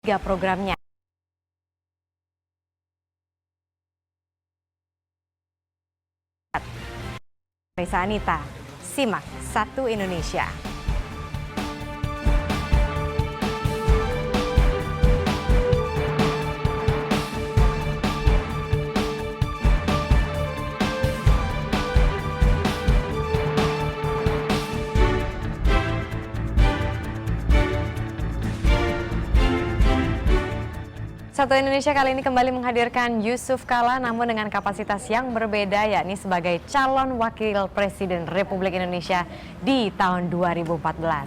Tiga programnya. Reza Anita, simak Satu Indonesia. Satu Indonesia kali ini kembali menghadirkan Yusuf Kala namun dengan kapasitas yang berbeda, yakni sebagai calon wakil presiden Republik Indonesia di tahun 2014.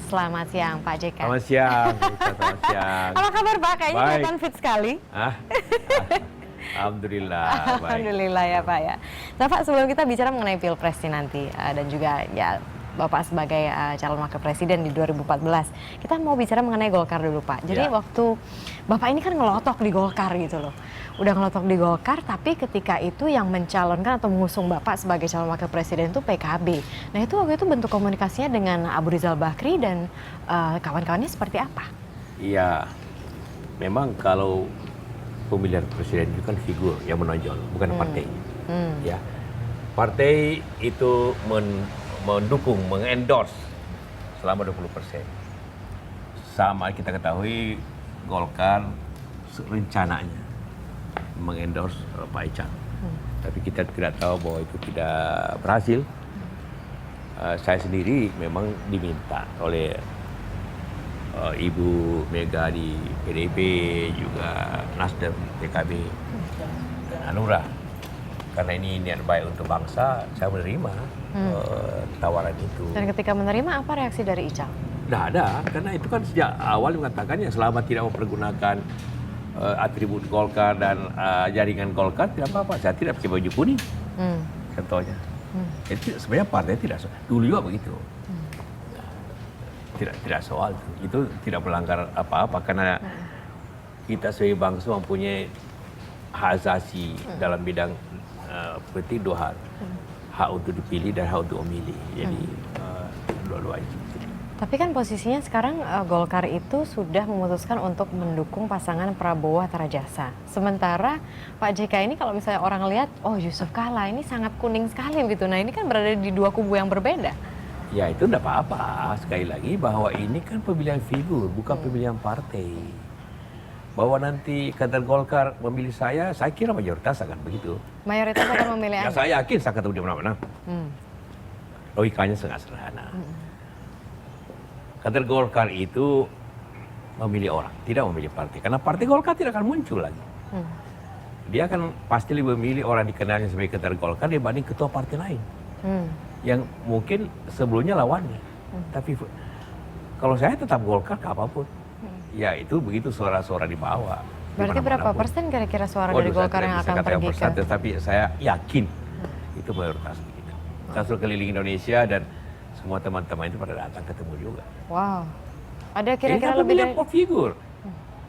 Selamat siang Pak JK. Selamat siang, selamat siang. Apa kabar Pak? Kayaknya kelihatan fit sekali. Alhamdulillah. Alhamdulillah ya Pak ya. Nah Pak, sebelum kita bicara mengenai pilpres nanti dan juga ya Bapak sebagai calon wakil presiden di 2014, kita mau bicara mengenai Golkar dulu Pak. Jadi waktu Bapak ini kan ngelotok di Golkar gitu loh. Udah ngelotok di Golkar, tapi ketika itu yang mencalonkan atau mengusung Bapak sebagai calon wakil presiden itu PKB. Nah itu waktu itu bentuk komunikasinya dengan Abu Rizal Bakri dan kawan-kawannya seperti apa? Iya, memang kalau pemilihan presiden itu kan figur yang menonjol, bukan partai. Ya, partai itu mendukung, mengendorse selama 20%. Sama kita ketahui Golkar rencananya mengendorse Pak Echar. Tapi kita tidak tahu bahwa itu tidak berhasil. Saya sendiri memang diminta oleh Ibu Mega di PDIP, juga Nasdem, PKB, dan Hanura. Karena ini niat baik untuk bangsa, saya menerima tawaran itu. Dan ketika menerima, apa reaksi dari Ical? Tidak ada, karena itu kan sejak awal mengatakan ya selama tidak mempergunakan atribut Golkar dan jaringan Golkar, tidak apa-apa. Saya tidak pakai baju kuning, contohnya. Itu sebenarnya partai tidak soal. Dulu juga begitu. Tidak soal itu tidak melanggar apa-apa, karena kita sebagai bangsa mempunyai hak asasi dalam bidang seperti dua hal, hak untuk dipilih dan hak untuk memilih. Jadi dua-duanya. Tapi kan posisinya sekarang Golkar itu sudah memutuskan untuk mendukung pasangan Prabowo Hatta Rajasa. Sementara Pak JK ini kalau misalnya orang lihat, oh Yusuf Kala ini sangat kuning sekali begitu. Nah ini kan berada di dua kubu yang berbeda. Ya itu tidak apa-apa. Sekali lagi bahwa ini kan pemilihan figur, bukan pemilihan partai. Bahwa nanti kader Golkar memilih saya kira mayoritas akan begitu. Mayoritas akan memilih Anda? Ya saya yakin saya ketemu di mana-mana. Logikanya sangat sederhana. Kader Golkar itu memilih orang, tidak memilih partai. Karena partai Golkar tidak akan muncul lagi. Dia akan pasti lebih memilih orang dikenalnya sebagai kader Golkar dibanding ketua partai lain. Yang mungkin sebelumnya lawannya. Tapi kalau saya tetap Golkar ke apapun. Ya itu begitu suara-suara di bawah. Berarti berapa persen kira-kira suara dari Golkar yang akan pergi ke? Tapi saya yakin itu mayoritas begitu. Saya suruh keliling Indonesia dan semua teman-teman itu pada datang ketemu juga. Wow. Ada kira-kira ini lebih dari figur,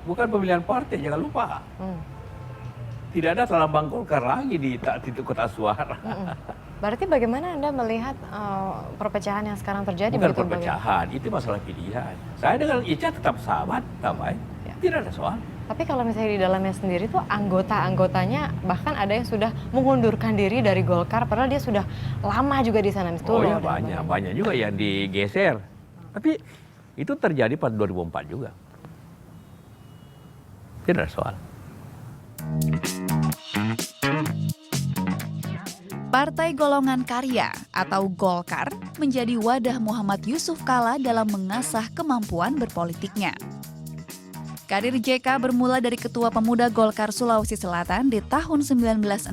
bukan pemilihan partai, jangan lupa. Tidak ada lambang Golkar lagi di kotak suara. Berarti bagaimana Anda melihat perpecahan yang sekarang terjadi? Bukan perpecahan, itu masalah pilihan. Saya dengan Ica tetap sahabat, damai. Tidak ada soal. Tapi kalau misalnya di dalamnya sendiri tuh anggota-anggotanya bahkan ada yang sudah mengundurkan diri dari Golkar padahal dia sudah lama juga di sana. Oh ya banyak juga yang digeser. Tapi itu terjadi pada 2004 juga. Tidak ada soal. Partai Golongan Karya atau Golkar menjadi wadah Muhammad Yusuf Kala dalam mengasah kemampuan berpolitiknya. Karir JK bermula dari Ketua Pemuda Golkar Sulawesi Selatan di tahun 1965.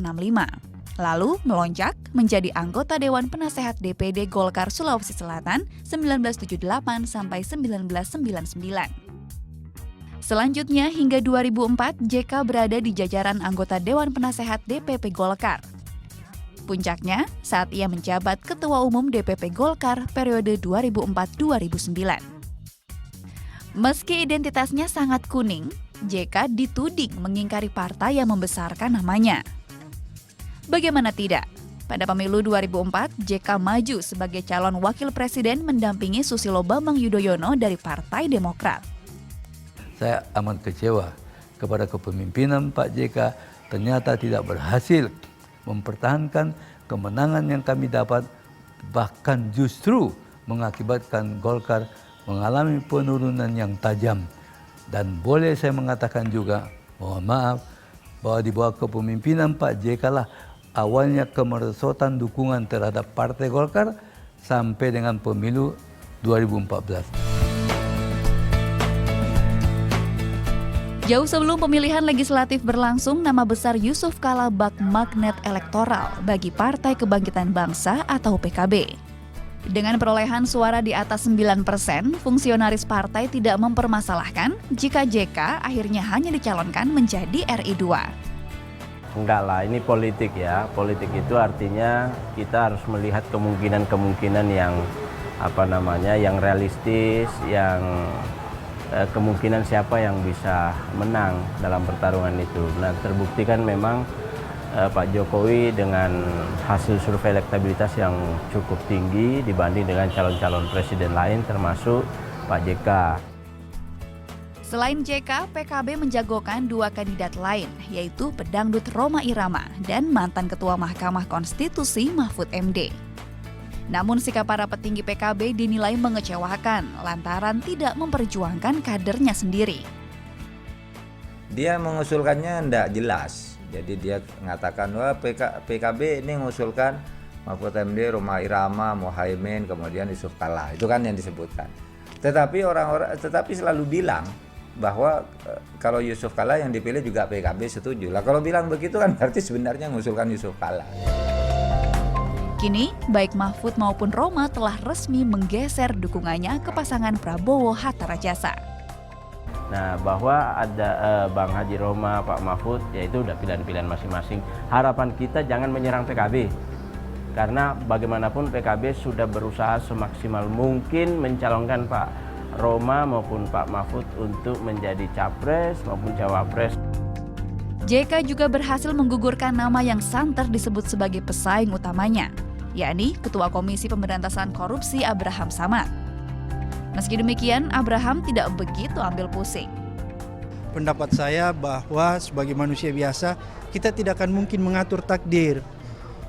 Lalu melonjak menjadi anggota Dewan Penasehat DPD Golkar Sulawesi Selatan 1978 sampai 1999. Selanjutnya hingga 2004 JK berada di jajaran anggota Dewan Penasehat DPP Golkar. Puncaknya saat ia menjabat Ketua Umum DPP Golkar periode 2004-2009. Meski identitasnya sangat kuning, JK dituding mengingkari partai yang membesarkan namanya. Bagaimana tidak? Pada pemilu 2004, JK maju sebagai calon wakil presiden mendampingi Susilo Bambang Yudhoyono dari Partai Demokrat. saya amat kecewa kepada kepemimpinan Pak JK ternyata tidak berhasil mempertahankan kemenangan yang kami dapat, bahkan justru mengakibatkan Golkar mengalami penurunan yang tajam. Dan boleh saya mengatakan juga, mohon maaf, bahwa di bawah kepemimpinan Pak JK lah awalnya kemerosotan dukungan terhadap Partai Golkar sampai dengan pemilu 2014. Jauh sebelum pemilihan legislatif berlangsung, nama besar Yusuf Kala bak magnet elektoral bagi Partai Kebangkitan Bangsa atau PKB. Dengan perolehan suara di atas 9%, fungsionaris partai tidak mempermasalahkan jika JK akhirnya hanya dicalonkan menjadi RI 2. Enggak lah, ini politik ya. Politik itu artinya kita harus melihat kemungkinan-kemungkinan yang yang realistis, yang kemungkinan siapa yang bisa menang dalam pertarungan itu. Nah, terbuktikan memang Pak Jokowi dengan hasil survei elektabilitas yang cukup tinggi dibanding dengan calon-calon presiden lain termasuk Pak JK. Selain JK, PKB menjagokan dua kandidat lain, yaitu pedangdut Rhoma Irama dan mantan Ketua Mahkamah Konstitusi Mahfud MD. Namun sikap para petinggi PKB dinilai mengecewakan lantaran tidak memperjuangkan kadernya sendiri. Dia mengusulkannya tidak jelas. Jadi dia mengatakan, wah PKB ini mengusulkan Mahfud MD, Rhoma Irama, Muhaimin, kemudian Yusuf Kala. Itu kan yang disebutkan. Tetapi tetapi selalu bilang bahwa kalau Yusuf Kala yang dipilih juga PKB setuju. Lah kalau bilang begitu kan berarti sebenarnya mengusulkan Yusuf Kala. Kini, baik Mahfud maupun Rhoma telah resmi menggeser dukungannya ke pasangan Prabowo Hatta Rajasa. Nah, bahwa ada Bang Haji Rhoma, Pak Mahfud, yaitu udah pilihan-pilihan masing-masing. Harapan kita jangan menyerang PKB. Karena bagaimanapun PKB sudah berusaha semaksimal mungkin mencalonkan Pak Rhoma maupun Pak Mahfud untuk menjadi capres maupun cawapres. JK juga berhasil menggugurkan nama yang santer disebut sebagai pesaing utamanya, yakni Ketua Komisi Pemberantasan Korupsi Abraham Samad. Meski demikian, Abraham tidak begitu ambil pusing. Pendapat saya bahwa sebagai manusia biasa, kita tidak akan mungkin mengatur takdir,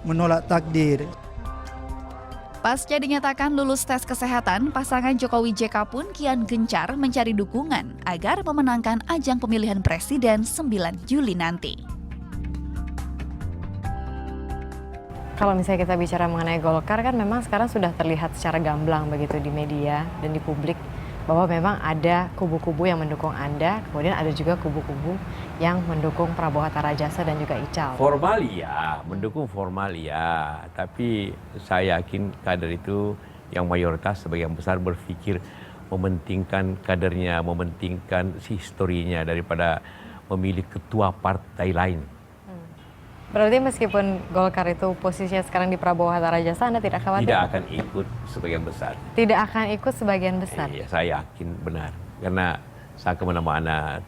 menolak takdir. Pasca dinyatakan lulus tes kesehatan, pasangan Jokowi JK pun kian gencar mencari dukungan agar memenangkan ajang pemilihan presiden 9 Juli nanti. Kalau misalnya kita bicara mengenai Golkar kan memang sekarang sudah terlihat secara gamblang begitu di media dan di publik bahwa memang ada kubu-kubu yang mendukung Anda, kemudian ada juga kubu-kubu yang mendukung Prabowo Hatta Rajasa dan juga Ical. Formal ya, mendukung formal ya, tapi saya yakin kader itu yang mayoritas sebagian besar berpikir mementingkan kadernya, mementingkan historinya daripada memilih ketua partai lain. Berarti meskipun Golkar itu posisinya sekarang di Prabowo Hatta Rajasa, Anda tidak khawatir? Tidak akan ikut sebagian besar. Tidak akan ikut sebagian besar? Iya, saya yakin benar. Karena saya kemana-mana,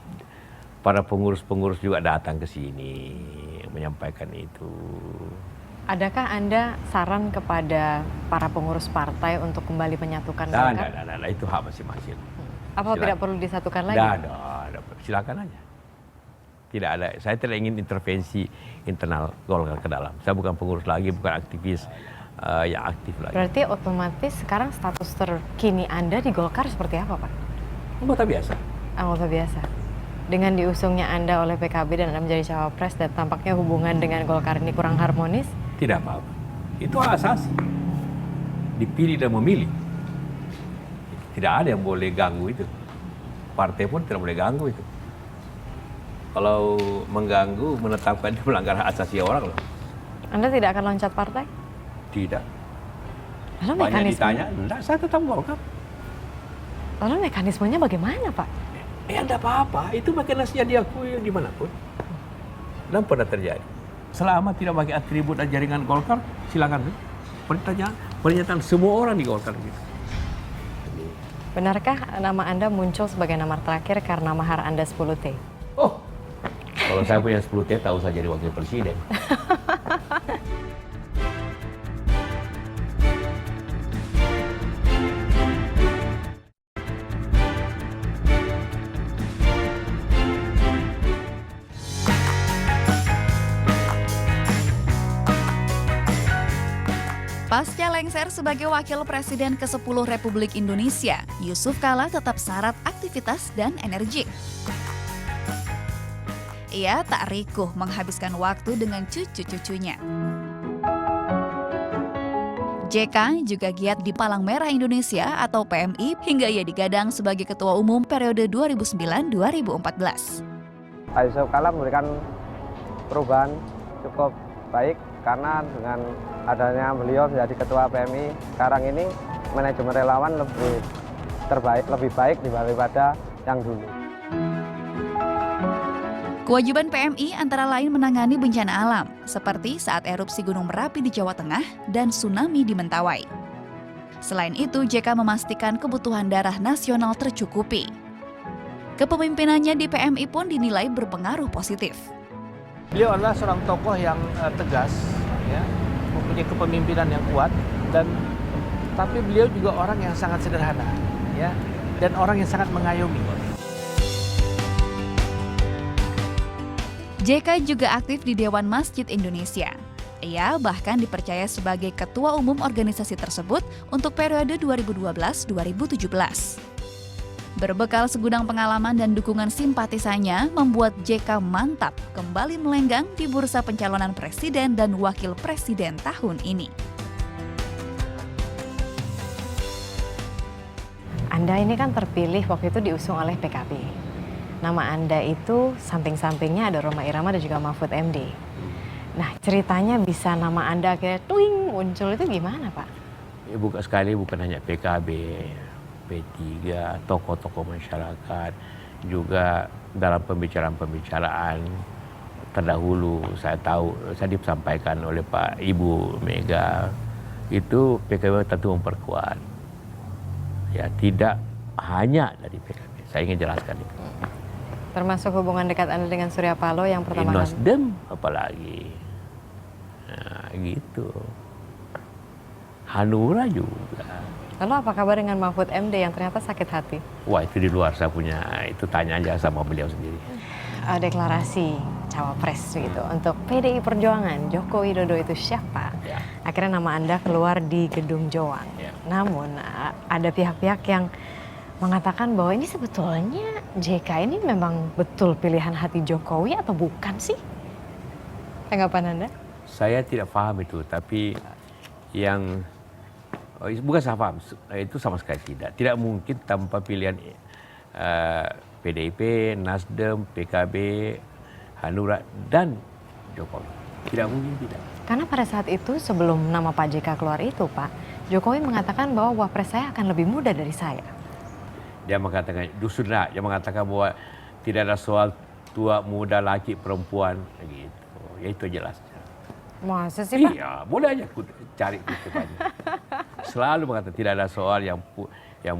para pengurus-pengurus juga datang ke sini menyampaikan itu. Adakah Anda saran kepada para pengurus partai untuk kembali menyatukan Golkar? Tidak, itu hak masing-masing. Apa tidak perlu disatukan lagi? Tidak, silakan aja. Tidak ada, saya tidak ingin intervensi internal Golkar ke dalam. Saya bukan pengurus lagi, bukan aktivis yang aktif lagi. Berarti otomatis sekarang status terkini Anda di Golkar seperti apa, Pak? Anggota biasa. Anggota biasa. Dengan diusungnya Anda oleh PKB dan Anda menjadi cawapres dan tampaknya hubungan dengan Golkar ini kurang harmonis? Tidak apa-apa. Itu asasi. Dipilih dan memilih. Tidak ada yang boleh ganggu itu. Partai pun tidak boleh ganggu itu. Kalau mengganggu, menetapkan itu melanggar hak asasi orang loh. Anda tidak akan loncat partai? Tidak. Lalu Banyak mekanisme? ditanya, enggak, saya tetap Golkar. Lalu mekanismenya bagaimana, Pak? Enggak apa-apa, itu mekanismenya diakui dimanapun. Dan pernah terjadi. Selama tidak pakai atribut dan jaringan Golkar, silakan. Pernyataan semua orang di Golkar gitu. Benarkah nama Anda muncul sebagai nama terakhir karena mahar Anda 10T? Oh, kalau saya punya 10T, tahu saya jadi wakil presiden. lengser sebagai Wakil Presiden ke-10 Republik Indonesia, Yusuf Kala tetap syarat aktivitas dan energik. Ia tak rikuh menghabiskan waktu dengan cucu-cucunya. JK juga giat di Palang Merah Indonesia atau PMI hingga ia digadang sebagai Ketua Umum periode 2009-2014. Yusuf Kala memberikan perubahan cukup baik karena dengan adanya beliau menjadi Ketua PMI sekarang ini manajemen relawan lebih baik daripada yang dulu. Kewajiban PMI antara lain menangani bencana alam, seperti saat erupsi Gunung Merapi di Jawa Tengah dan tsunami di Mentawai. Selain itu, JK memastikan kebutuhan darah nasional tercukupi. Kepemimpinannya di PMI pun dinilai berpengaruh positif. Beliau adalah seorang tokoh yang tegas, ya, mempunyai kepemimpinan yang kuat, tapi beliau juga orang yang sangat sederhana, ya, dan orang yang sangat mengayomi. JK juga aktif di Dewan Masjid Indonesia. Ia bahkan dipercaya sebagai Ketua Umum organisasi tersebut untuk periode 2012-2017. Berbekal segudang pengalaman dan dukungan simpatisannya membuat JK mantap kembali melenggang di bursa pencalonan presiden dan wakil presiden tahun ini. Anda ini kan terpilih waktu itu diusung oleh PKB. Nama Anda itu samping-sampingnya ada Rhoma Irama dan juga Mahfud MD. Nah, ceritanya bisa nama Anda akhirnya tuing muncul itu gimana, Pak? Ya, bukan hanya PKB, P3, tokoh-tokoh masyarakat, juga dalam pembicaraan-pembicaraan terdahulu saya disampaikan oleh Pak Ibu Mega, itu PKB tentu memperkuat. Ya, tidak hanya dari PKB. Saya ingin jelaskan itu. Termasuk hubungan dekat Anda dengan Surya Paloh yang pertama kali. Nasdem apalagi. Nah, gitu. Hanura juga. Lalu apa kabar dengan Mahfud MD yang ternyata sakit hati? Wah, itu di luar saya punya, itu tanya aja sama beliau sendiri. Deklarasi cawapres gitu untuk PDI Perjuangan, Joko Widodo itu siapa? Ya. Akhirnya nama Anda keluar di Gedung Joang. Ya. Namun ada pihak-pihak yang mengatakan bahwa ini sebetulnya JK ini memang betul pilihan hati Jokowi atau bukan sih? Tanggapan Anda? Saya tidak paham itu, tapi yang bukan saya paham, itu sama sekali tidak. Tidak mungkin tanpa pilihan PDIP, Nasdem, PKB, Hanura, dan Jokowi. Tidak mungkin tidak. Karena pada saat itu sebelum nama Pak JK keluar itu, Pak, Jokowi mengatakan bahwa wapres saya akan lebih muda dari saya. Dia mengatakan, justru dia mengatakan bahwa tidak ada soal tua, muda, laki, perempuan, gitu. Ya itu jelas. Masa sih, Pak? Iya, boleh aja cari kutipannya. Selalu mengatakan tidak ada soal yang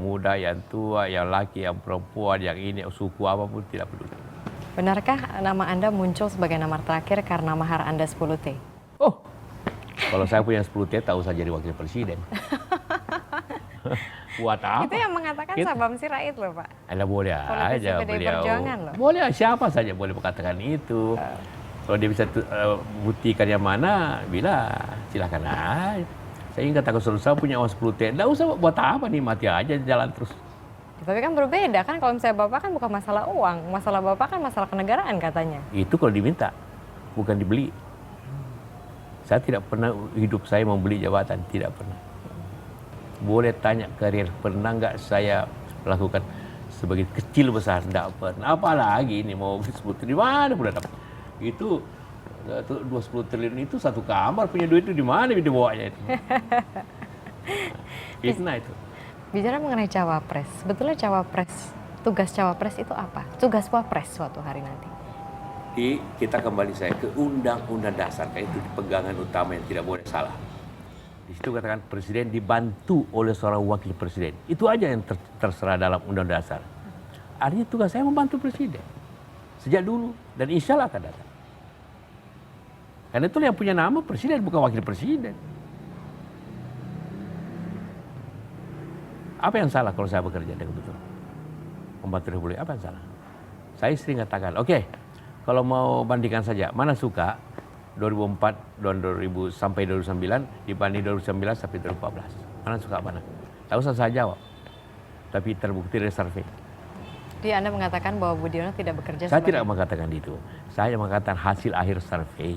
muda, yang tua, yang laki, yang perempuan, yang ini, suku apapun tidak peduli. Benarkah nama Anda muncul sebagai nama terakhir karena mahar Anda 10T? Oh, kalau saya punya 10T tahu saya jadi wakil presiden. Buat apa? Itu yang mengatakan Sabam Sirait loh, Pak. Anda boleh Politisi aja PDI beliau. Perjuangan loh. Boleh, siapa saja boleh mengatakan itu. Kalau dia bisa buktikan yang mana, silakan aja. Saya ingin katakan selalu saya punya uang 10T. Nggak usah buat apa nih, mati aja jalan terus. Tapi kan berbeda kan, kalau misalnya Bapak kan bukan masalah uang. Masalah Bapak kan masalah kenegaraan katanya. Itu kalau diminta, bukan dibeli. Saya tidak pernah hidup saya membeli jabatan, tidak pernah. Boleh tanya karir, pernah nggak saya melakukan sebagai kecil besar? Nggak pernah. Apalagi ini mau 10 triliun, di mana pula dapat? Itu 20 triliun itu satu kamar, punya duit itu di mana dia bawanya itu? Fitnah itu. Bicara mengenai cawapres, sebetulnya tugas cawapres itu apa? Tugas wapres suatu hari nanti. Kita kembali ke undang-undang dasar, kayak itu pegangan utama yang tidak boleh salah. Di situ katakan presiden dibantu oleh seorang wakil presiden. Itu aja yang terserah dalam undang dasar. Artinya tugas saya membantu presiden. Sejak dulu. Dan insya Allah akan datang. Karena itu yang punya nama presiden, bukan wakil presiden. Apa yang salah kalau saya bekerja dengan betul? Membantu Republik, apa yang salah? Saya sering katakan, oke, kalau mau bandingkan saja, mana suka 2004 dan 2000 sampai 2009 dibanding 2019 sampai 2014. Mana suka mana? Tak usah saya jawab. Tapi terbukti dari survei. Jadi Anda mengatakan bahwa Budiono tidak bekerja Saya tidak mengatakan itu. Saya mengatakan hasil akhir survei.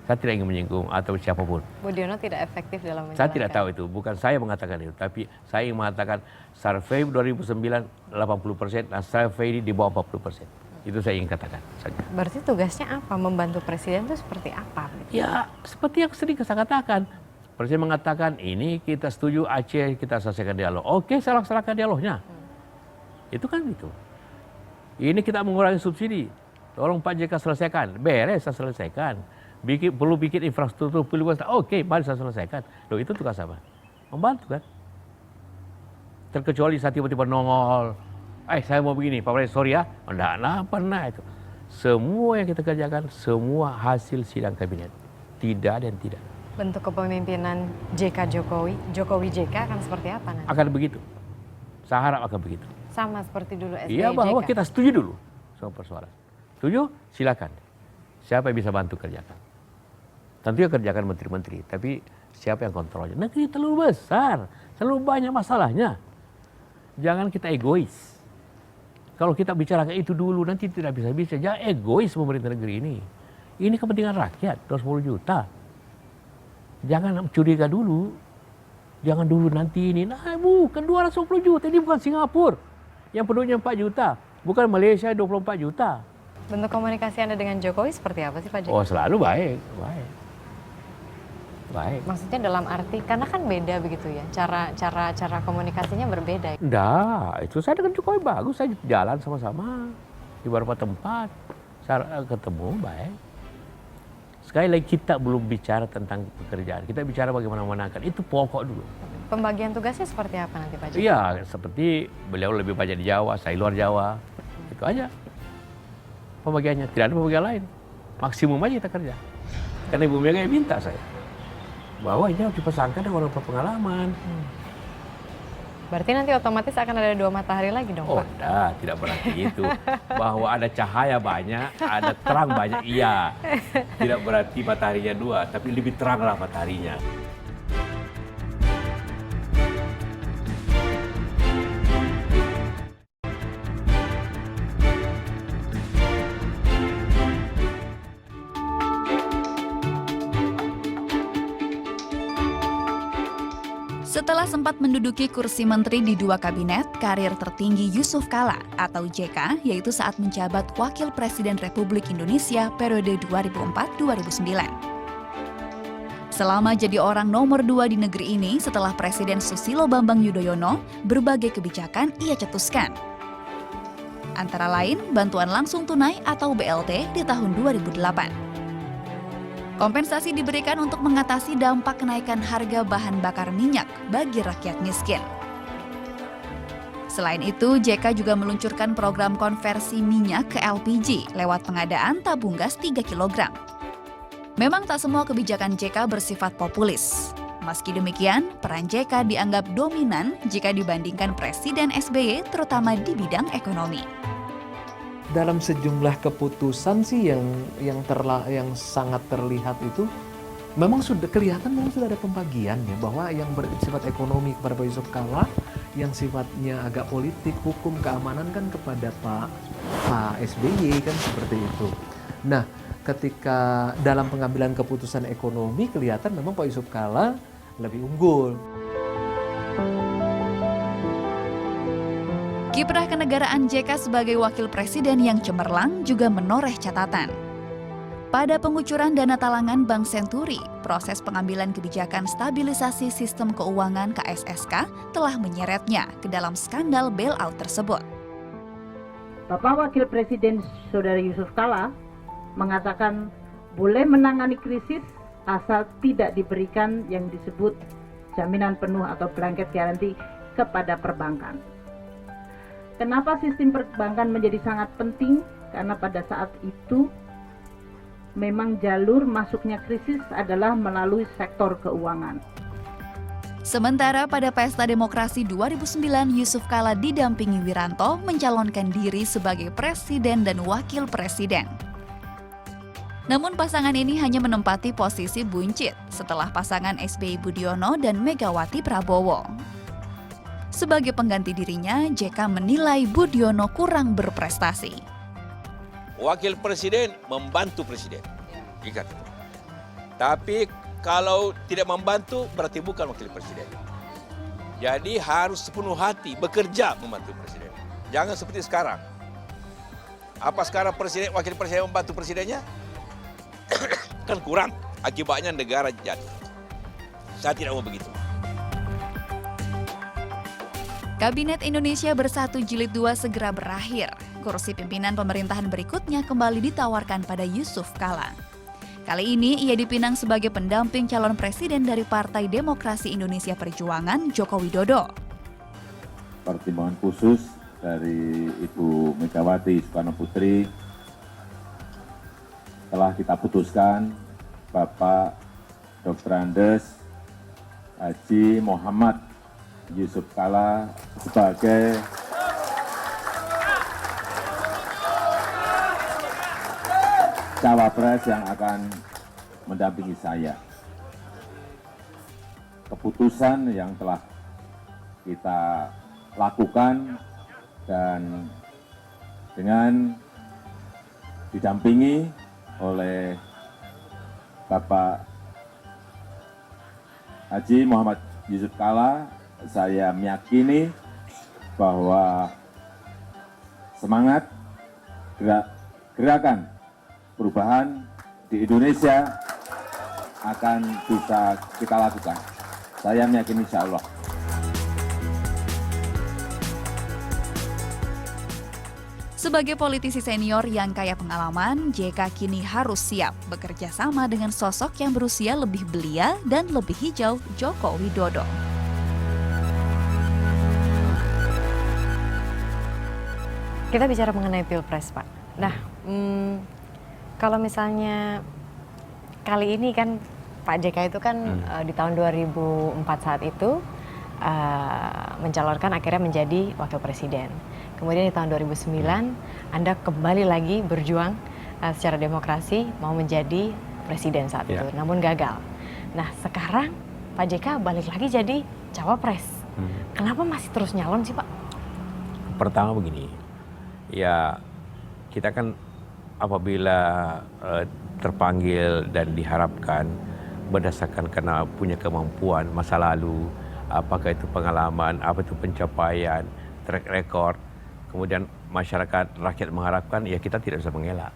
Saya tidak ingin menyinggung atau siapapun. Budiono tidak efektif dalam menjalankan. Saya tidak tahu itu, bukan saya mengatakan itu, tapi saya ingin mengatakan survei 2009 80% dan survei ini di bawah 40%. Itu saya ingin katakan saja. Berarti tugasnya apa? Membantu presiden itu seperti apa? Ya, seperti yang sering saya katakan. Presiden mengatakan ini kita setuju Aceh, kita selesaikan dialog. Oke, saya laksanakan dialognya. Itu kan gitu. Ini kita mengurangi subsidi. Tolong Pak JK selesaikan. Beres, saya selesaikan. Perlu bikin infrastruktur, oke, mari saya selesaikan. Loh, itu tugas apa? Membantu kan? Terkecuali saya tiba-tiba nongol. Saya mau begini, Pak Presiden, sorry ya. Enggak pernah itu. Semua yang kita kerjakan, semua hasil sidang kabinet. Tidak ada yang tidak. Bentuk kepemimpinan JK Jokowi JK akan seperti apa nanti? Akan begitu. Saya harap akan begitu. Sama seperti dulu SBY Iya, bahwa JK. kita setuju dulu sama persoalan. Setuju? Silakan. Siapa yang bisa bantu kerjakan? Tentunya kerjakan menteri-menteri, tapi siapa yang kontrolnya? Negeri terlalu besar, terlalu banyak masalahnya. Jangan kita egois. Kalau kita bicarakan itu dulu, nanti tidak bisa. Jangan egois pemerintah negeri ini. Ini kepentingan rakyat, 210 juta. Jangan curiga dulu. Jangan dulu nanti ini. Nah, bukan 210 juta, ini bukan Singapura. Yang penduduknya 4 juta. Bukan Malaysia 24 juta. Bentuk komunikasi Anda dengan Jokowi seperti apa sih Pak JK? Oh, selalu baik. Maksudnya dalam arti, karena kan beda begitu ya, cara komunikasinya berbeda. Enggak, itu saya dengan Jokowi bagus, saya jalan sama-sama di beberapa tempat, saya ketemu baik. Sekali lagi kita belum bicara tentang pekerjaan, kita bicara bagaimana memenangkan, itu pokok dulu. Pembagian tugasnya seperti apa nanti Pak JK? Iya, seperti beliau lebih banyak di Jawa, saya luar Jawa, itu aja pembagiannya, tidak ada pembagian lain, maksimum aja kita kerja. Karena Ibu Mega yang minta saya. Bahwa ini harus dipasangkan dengan orang berpengalaman. Berarti nanti otomatis akan ada 2 matahari lagi dong Pak? Enggak, tidak berarti itu. Bahwa ada cahaya banyak, ada terang banyak, iya. Tidak berarti mataharinya 2, tapi lebih teranglah mataharinya. Setelah sempat menduduki kursi menteri di 2 kabinet, karir tertinggi Yusuf Kala atau JK yaitu saat menjabat Wakil Presiden Republik Indonesia periode 2004-2009. Selama jadi orang nomor 2 di negeri ini setelah Presiden Susilo Bambang Yudhoyono, berbagai kebijakan ia cetuskan. Antara lain bantuan langsung tunai atau BLT di tahun 2008. Kompensasi diberikan untuk mengatasi dampak kenaikan harga bahan bakar minyak bagi rakyat miskin. Selain itu, JK juga meluncurkan program konversi minyak ke LPG lewat pengadaan tabung gas 3 kg. Memang tak semua kebijakan JK bersifat populis. Meski demikian, peran JK dianggap dominan jika dibandingkan Presiden SBY terutama di bidang ekonomi. Dalam sejumlah keputusan sih yang sangat terlihat itu memang sudah kelihatan sudah ada pembagian ya, bahwa yang bersifat ekonomi kepada Pak Yusuf Kalla, yang sifatnya agak politik, hukum, keamanan kan kepada Pak SBY kan seperti itu. Nah, ketika dalam pengambilan keputusan ekonomi kelihatan memang Pak Yusuf Kalla lebih unggul. Kiprah kenegaraan JK sebagai wakil presiden yang cemerlang juga menoreh catatan. Pada pengucuran dana talangan Bank Senturi, proses pengambilan kebijakan stabilisasi sistem keuangan KSSK telah menyeretnya ke dalam skandal bailout tersebut. Bapak Wakil Presiden Saudara Yusuf Kalla mengatakan boleh menangani krisis asal tidak diberikan yang disebut jaminan penuh atau blanket guarantee kepada perbankan. Kenapa sistem perbankan menjadi sangat penting? Karena pada saat itu memang jalur masuknya krisis adalah melalui sektor keuangan. Sementara pada Pesta Demokrasi 2009, Yusuf Kalla didampingi Wiranto mencalonkan diri sebagai presiden dan wakil presiden. Namun pasangan ini hanya menempati posisi buncit setelah pasangan SBY Budiono dan Megawati Prabowo. Sebagai pengganti dirinya, JK menilai Budiono kurang berprestasi. Wakil presiden membantu presiden. Ingat itu. Tapi kalau tidak membantu berarti bukan wakil presiden. Jadi harus sepenuh hati bekerja membantu presiden. Jangan seperti sekarang. Apa sekarang presiden, wakil presiden membantu presidennya? Kan kurang. Akibatnya negara jatuh. Saya tidak mau begitu. Kabinet Indonesia Bersatu Jilid 2 segera berakhir. Kursi pimpinan pemerintahan berikutnya kembali ditawarkan pada Yusuf Kala. Kali ini ia dipinang sebagai pendamping calon presiden dari Partai Demokrasi Indonesia Perjuangan, Joko Widodo. Pertimbangan khusus dari Ibu Megawati Soekarno Putri telah kita putuskan Bapak Dr. Andes Haji Muhammad Yusuf Kala sebagai cawapres yang akan mendampingi saya. Keputusan yang telah kita lakukan dan dengan didampingi oleh Bapak Haji Muhammad Yusuf Kala, saya meyakini bahwa semangat gerakan perubahan di Indonesia akan bisa kita lakukan. Saya meyakini insya Allah. Sebagai politisi senior yang kaya pengalaman, JK kini harus siap bekerja sama dengan sosok yang berusia lebih belia dan lebih hijau, Joko Widodo. Kita bicara mengenai Pilpres, Pak. Nah, kalau misalnya kali ini kan Pak JK itu kan di tahun 2004 saat itu mencalonkan akhirnya menjadi wakil presiden. Kemudian di tahun 2009 Anda kembali lagi berjuang secara demokrasi mau menjadi presiden saat itu, namun gagal. Nah sekarang Pak JK balik lagi jadi cawapres. Kenapa masih terus nyalon sih Pak? Pertama begini, ya kita kan apabila terpanggil dan diharapkan berdasarkan karena punya kemampuan masa lalu, apakah itu pengalaman, apa itu pencapaian, track record, kemudian masyarakat, rakyat mengharapkan, ya kita tidak bisa mengelak.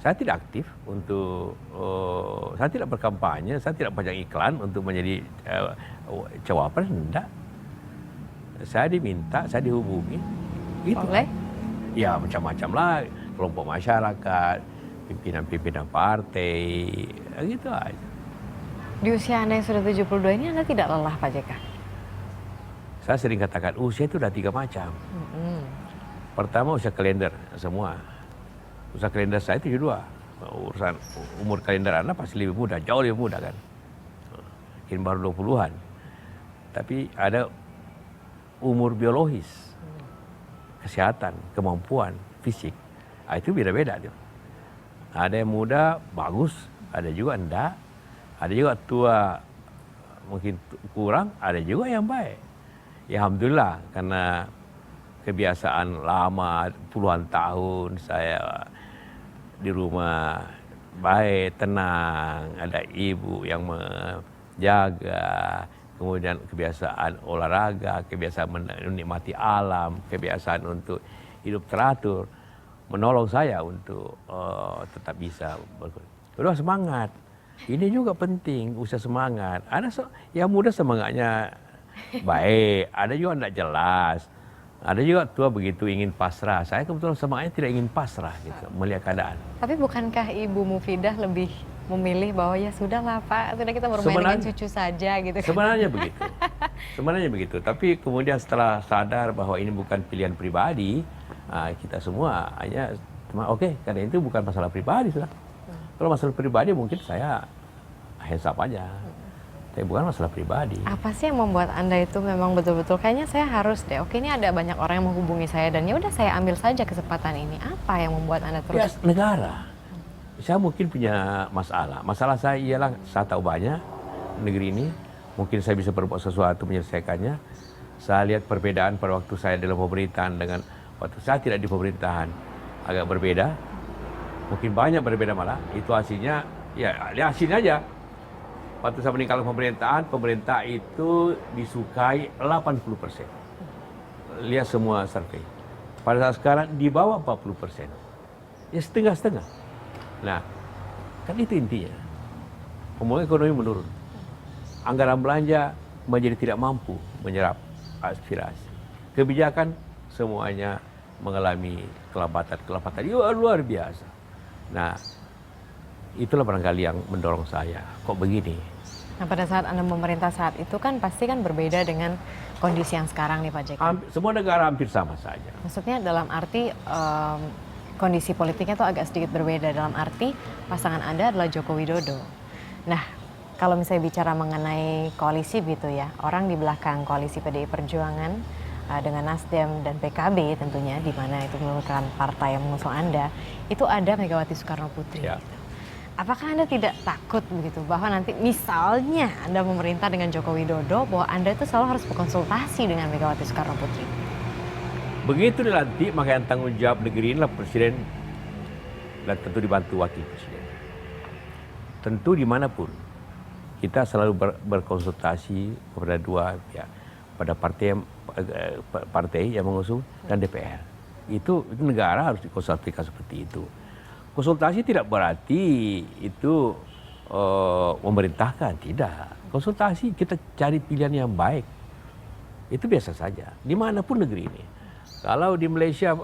Saya tidak aktif untuk, saya tidak berkampanye, saya tidak pajang iklan untuk menjadi cawapres, enggak. Saya diminta, saya dihubungi. Gitu. Oleh? Ya macam-macam lah, kelompok masyarakat, pimpinan-pimpinan partai, gitu aja. Di usia Anda yang sudah 72 ini Anda tidak lelah Pak JK? Saya sering katakan usia itu udah 3 macam. Pertama usia kalender semua. Usia kalender saya itu 2. Urusan umur kalender Anda pasti lebih muda, jauh lebih muda kan. Mungkin baru 20-an. Tapi ada umur biologis, kesehatan, kemampuan, fisik. Itu beda-beda tuh. Ada yang muda bagus, ada juga enggak. Ada juga tua mungkin kurang, ada juga yang baik. Ya alhamdulillah karena kebiasaan lama puluhan tahun saya di rumah baik, tenang, ada ibu yang menjaga, kemudian kebiasaan olahraga, kebiasaan menikmati alam, kebiasaan untuk hidup teratur, menolong saya untuk tetap bisa kedua semangat. Ini juga penting, usaha semangat. Ada yang muda semangatnya baik, ada juga tidak jelas. Ada juga tua begitu ingin pasrah. Saya kebetulan semangatnya tidak ingin pasrah gitu, melihat keadaan. Tapi bukankah Ibu Mufidah lebih memilih bahwa ya sudahlah Pak, sudah kita bermain dengan cucu saja gitu kan? Sebenarnya begitu. Sebenarnya begitu. Tapi kemudian setelah sadar bahwa ini bukan pilihan pribadi, kita semua hanya oke, karena itu bukan masalah pribadi sudah. Kalau masalah pribadi mungkin saya hands up aja. Tapi bukan masalah pribadi. Apa sih yang membuat Anda itu memang betul-betul kayaknya saya harus deh. Oke, ini ada banyak orang yang menghubungi saya dan ya udah saya ambil saja kesempatan ini. Apa yang membuat Anda terus? Ya, negara. saya mungkin punya masalah. Masalah saya ialah saya tahu banyak negeri ini. Mungkin saya bisa berbuat sesuatu menyelesaikannya. Saya lihat perbedaan pada waktu saya dalam pemerintahan dengan waktu saya tidak di pemerintahan. Agak berbeda. Mungkin banyak berbeda malah. Itu hasilnya, ya hasilnya aja. Waktu saya meninggalkan pemerintahan, pemerintah itu disukai 80%. Lihat semua survei. Pada saat sekarang di bawah 40%. Ya setengah-setengah. Nah, kan itu intinya. Pembangunan ekonomi menurun. Anggaran belanja menjadi tidak mampu menyerap aspirasi. Kebijakan semuanya mengalami kelambatan-kelambatan luar biasa. Nah, itulah barangkali yang mendorong saya. Kok begini? Nah, pada saat Anda memerintah saat itu kan pasti kan berbeda dengan kondisi yang sekarang nih Pak JK. Semua negara hampir sama saja. Maksudnya dalam arti kondisi politiknya tuh agak sedikit berbeda. Dalam arti pasangan Anda adalah Joko Widodo. Nah, kalau misalnya bicara mengenai koalisi gitu ya, orang di belakang koalisi PDI Perjuangan dengan Nasdem dan PKB tentunya, di mana itu merupakan partai yang mengusung Anda, itu ada Megawati Soekarno Putri. Ya. Gitu. Apakah Anda tidak takut begitu bahwa nanti misalnya Anda memerintah dengan Joko Widodo, bahwa Anda itu selalu harus berkonsultasi dengan Megawati Soekarno Putri? Begitu dilantik, maka yang tanggung jawab negeri inilah Presiden dan tentu dibantu Wakil Presiden. Tentu dimanapun, kita selalu berkonsultasi kepada dua pihak, pada partai yang mengusung dan DPR. Itu negara harus dikonsultasikan seperti itu. Konsultasi tidak berarti itu memerintahkan, tidak. Konsultasi kita cari pilihan yang baik. Itu biasa saja, dimanapun negeri ini. Kalau di Malaysia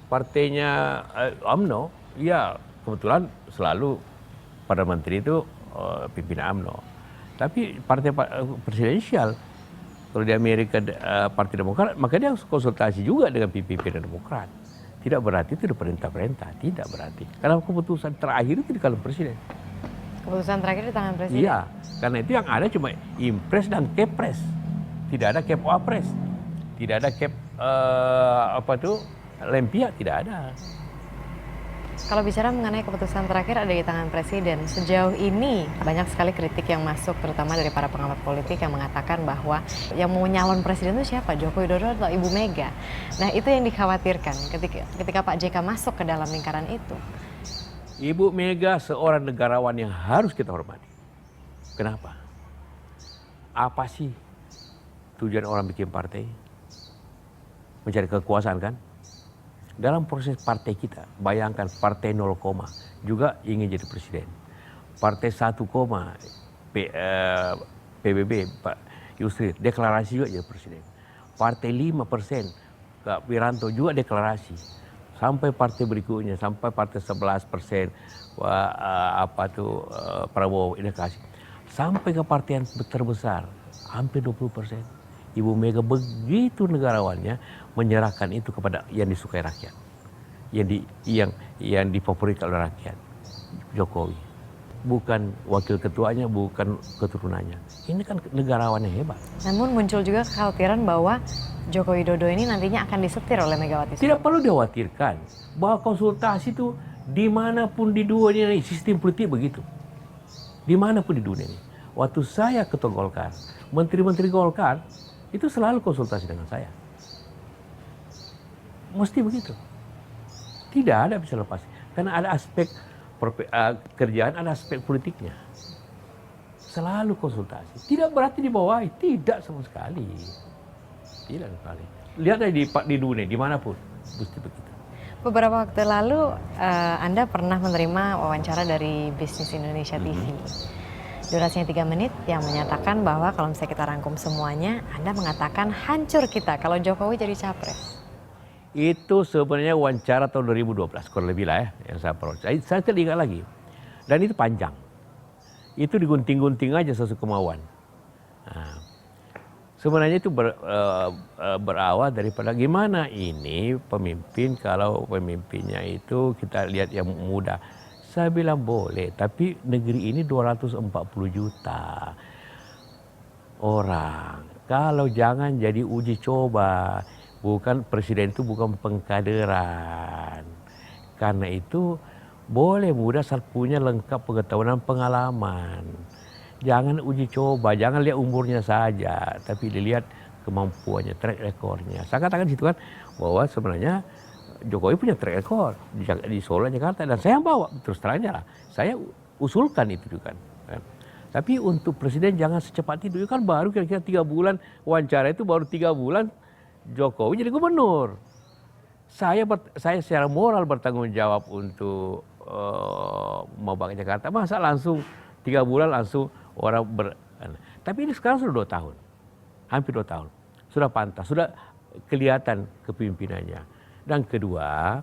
partainya UMNO, ya kebetulan selalu pada menteri itu pimpinan UMNO. Tapi partai presidensial, kalau di Amerika Partai Demokrat, maka dia harus konsultasi juga dengan pimpinan Demokrat. Tidak berarti itu perintah-perintah, tidak berarti. Karena keputusan terakhir itu di tangan presiden. Keputusan terakhir di tangan presiden? Iya, karena itu yang ada cuma impres dan kepres. Tidak ada kep wapres, tidak ada kep lempia, tidak ada. Kalau bicara mengenai keputusan terakhir ada di tangan presiden, sejauh ini banyak sekali kritik yang masuk, terutama dari para pengamat politik yang mengatakan bahwa yang mau nyalon presiden itu siapa, Joko Widodo atau Ibu Mega. Nah, itu yang dikhawatirkan ketika Pak JK masuk ke dalam lingkaran itu. Ibu Mega seorang negarawan yang harus kita hormati. Kenapa? Apa sih tujuan orang bikin partai? Mencari kekuasaan kan? Dalam proses partai kita, bayangkan partai 0, juga ingin jadi presiden. Partai 1, PBB, Pak Yusril, deklarasi juga jadi presiden. Partai 5%, Kak Wiranto juga deklarasi. Sampai partai berikutnya, sampai partai 11%, Prabowo deklarasi. Sampai ke partai yang terbesar, hampir 20%. Ibu Mega begitu negarawannya menyerahkan itu kepada yang disukai rakyat, yang difavoritkan oleh rakyat, Jokowi. Bukan wakil ketuanya, bukan keturunannya. Ini kan negarawan yang hebat. Namun muncul juga kekhawatiran bahwa Joko Widodo ini nantinya akan disetir oleh Megawati. Tidak perlu dikhawatirkan bahwa konsultasi itu dimanapun di dunia ini, sistem politik begitu. Dimanapun di dunia ini. Waktu saya ketua Golkar, menteri-menteri Golkar itu selalu konsultasi dengan saya. Mesti begitu. Tidak ada bisa lepas. Karena ada aspek kerjaan, ada aspek politiknya. Selalu konsultasi. Tidak berarti dibawahi. Tidak sama sekali. Tidak sekali. Lihat aja di dunia, dimanapun. Mesti begitu. Beberapa waktu lalu Anda pernah menerima wawancara dari Bisnis Indonesia TV. Durasinya 3 menit yang menyatakan bahwa kalau misalnya kita rangkum semuanya, Anda mengatakan hancur kita kalau Jokowi jadi capres. Itu sebenarnya wawancara tahun 2012, kurang lebih lah ya, yang saya peroleh. Saya tidak ingat lagi. Dan itu panjang. Itu digunting-gunting aja sesuai kemauan. Nah, sebenarnya itu berawal daripada gimana ini pemimpin, kalau pemimpinnya itu kita lihat yang muda. Saya bilang boleh, tapi negeri ini 240 juta orang. Kalau jangan jadi uji coba, presiden itu bukan pengkaderan. Karena itu Boleh muda asal punya lengkap pengetahuan dan pengalaman. Jangan uji coba, jangan lihat umurnya saja, tapi dilihat kemampuannya, track recordnya. Saya katakan di situ kan bahwa sebenarnya Jokowi punya track record di Solo, Jakarta, dan saya bawa terus terangnya lah. Saya usulkan itu juga kan. Tapi untuk presiden jangan secepat itu, kan baru kira-kira 3 bulan wawancara itu, baru 3 bulan Jokowi jadi gubernur. Saya secara moral bertanggung jawab untuk mau bangun Jakarta, masa langsung 3 bulan langsung orang tapi ini sekarang sudah 2 tahun, hampir 2 tahun, sudah pantas, sudah kelihatan kepemimpinannya. Dan kedua,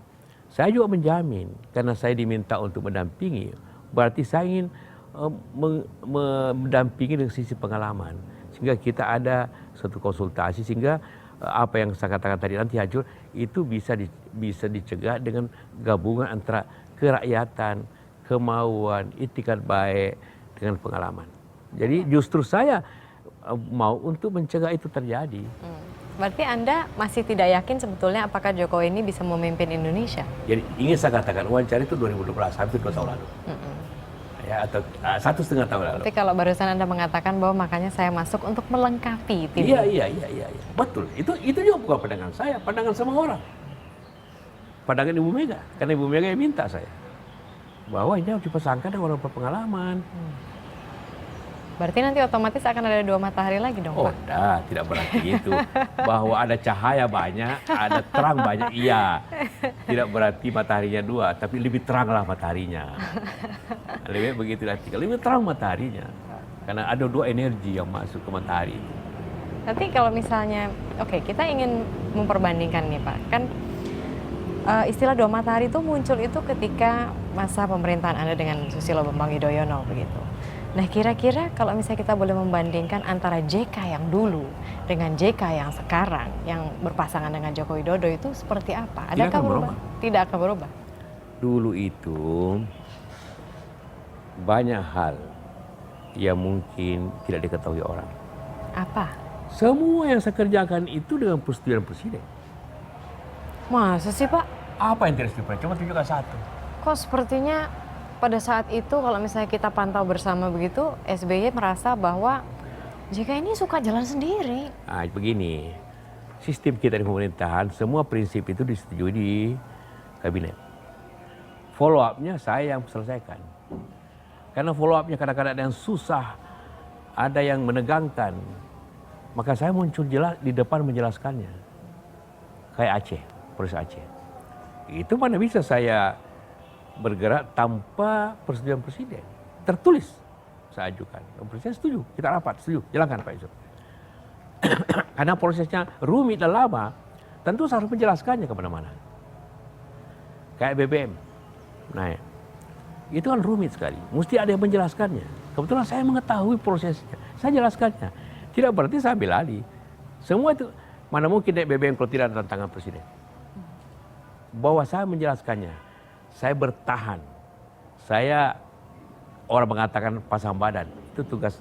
saya juga menjamin karena saya diminta untuk mendampingi, berarti saya ingin mendampingi dari sisi pengalaman, sehingga kita ada satu konsultasi, sehingga apa yang saya katakan tadi nanti hancur itu bisa dicegah dengan gabungan antara kerakyatan, kemauan, itikat baik dengan pengalaman. Jadi justru saya mau untuk mencegah itu terjadi. Berarti Anda masih tidak yakin sebetulnya apakah Jokowi ini bisa memimpin Indonesia? Jadi ingin saya katakan wawancara itu 2012, hampir 2 tahun lalu. Ya, atau 1,5 tahun lalu. Tapi kalau barusan Anda mengatakan bahwa makanya saya masuk untuk melengkapi tim. Iya. Betul. Itu juga bukan pandangan saya, pandangan semua orang. Pandangan Ibu Mega, karena Ibu Mega yang minta saya. Bahwa ini harus dipasangkan dengan orang berpengalaman. Berarti nanti otomatis akan ada 2 matahari lagi dong, Pak? Enggak, tidak berarti itu. Bahwa ada cahaya banyak, ada terang banyak, iya. Tidak berarti mataharinya 2, tapi lebih teranglah mataharinya. Lebih begitu nanti, lebih terang mataharinya. Karena ada 2 energi yang masuk ke matahari. Nanti kalau misalnya, oke, kita ingin memperbandingkan nih Pak, kan istilah 2 matahari itu muncul itu ketika masa pemerintahan Anda dengan Susilo Bambang Yudhoyono begitu. Nah kira-kira kalau misalnya kita boleh membandingkan antara JK yang dulu dengan JK yang sekarang yang berpasangan dengan Joko Widodo itu seperti apa? Adakah berubah? Tidak akan berubah. Dulu itu banyak hal yang mungkin tidak diketahui orang. Apa? Semua yang saya kerjakan itu dengan persetujuan presiden. Masa sih Pak? Apa yang tidak setuju? Cuma tunjukkan satu. Kok sepertinya pada saat itu kalau misalnya kita pantau bersama begitu, SBY merasa bahwa JK ini suka jalan sendiri. Nah, begini, sistem kita di pemerintahan, semua prinsip itu disetujui di kabinet. Follow up-nya saya yang selesaikan. Karena follow up-nya kadang-kadang ada yang susah, ada yang menegangkan. Maka saya muncul jelas di depan menjelaskannya. Kayak Aceh, proses Aceh. Itu mana bisa saya bergerak tanpa persetujuan presiden. Tertulis saya ajukan. Presiden setuju, kita rapat, setuju, jalankan Pak Yusuf. Karena prosesnya rumit dan lama, tentu saya harus menjelaskannya kemana-mana. Kayak BBM, naik. Itu kan rumit sekali, mesti ada yang menjelaskannya. Kebetulan saya mengetahui prosesnya, saya jelaskannya. Tidak berarti saya ambil alih. Semua itu, mana mungkin naik BBM kalau tidak ada tantangan presiden. Bahwa saya menjelaskannya. Saya bertahan. Saya orang mengatakan pasang badan. Itu tugas